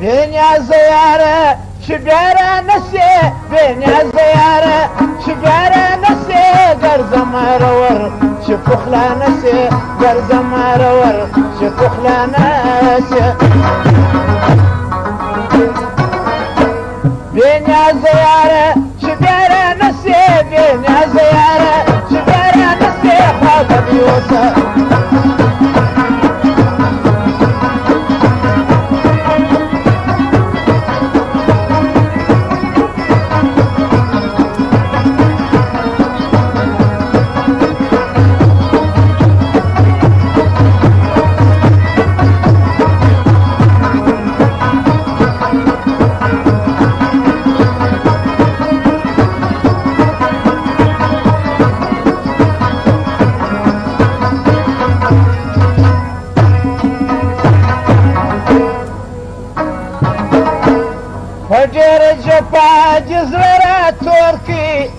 بينيا زيارة شبيرة نسي بينيا زيارة شبيرة نسي قرز مرور شفوخ لا نسي قرز مرور شفوخ لا نسي بينيا زيارة شبيرة نسي بينيا زيارة شبيرة نسي خاطب يوسف فجر جفا جزيرة تركي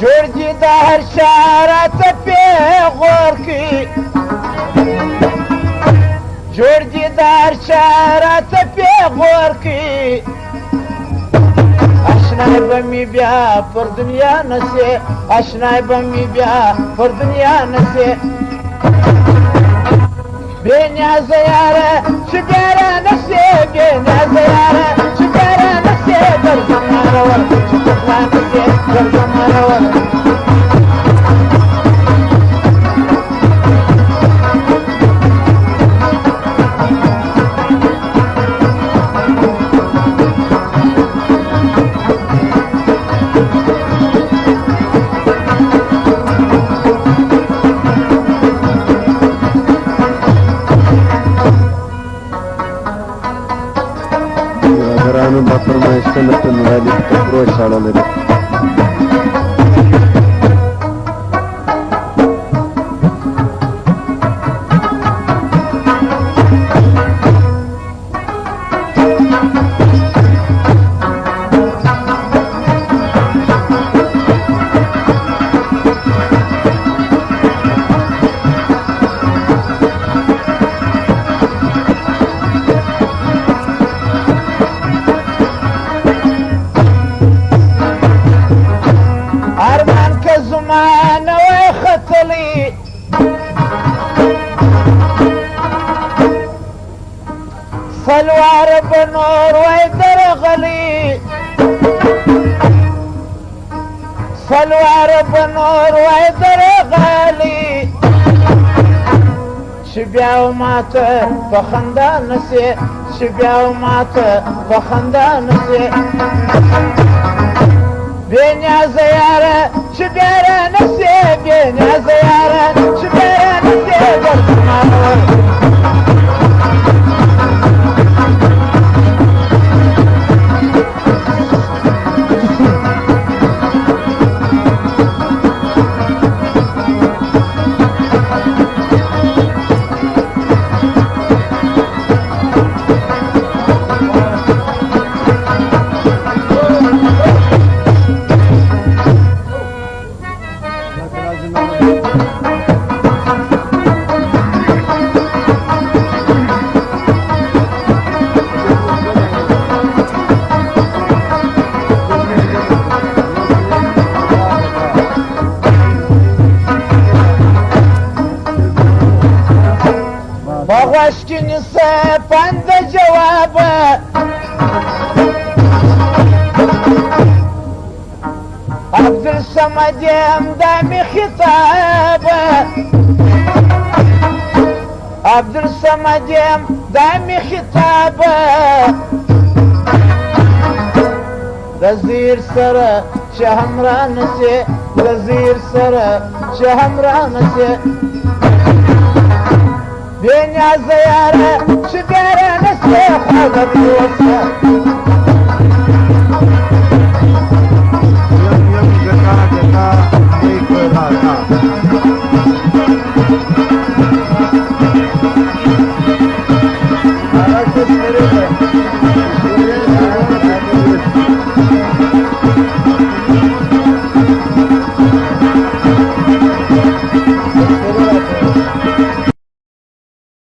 جورجي دهر شارة في غوركي جورجي دهر شارة في غوركي اشناي بمي بيا فر دنيا نسي اشناي بمي بيا فر دنيا نسي بينيا زيارة شبيرة نسي بينيا زيارة شبيرة نسي قرز مرور شفوخ لا نسي قرز مرور Bapermayışta nurali topro şalaları. زمان ويختلي صلوار بنور ويدرغلي صلوار بنور ويدرغلي شبيا ومات فخندا نسي شبيا ومات فخندا نسي بينيا زيارة شبيرة نسي بينيا زيارة شبيرة نسي قرز مرور وغشكني صيف عند جوابه عبد الصمد يمدامي خطابه عبد الصمد يمدامي خطابه وزير سرى شهمرا نسي وزير سرى شهمرا نسي بينيا زيارة شبيرة نسي خاطب يوسف Jaka, jaka,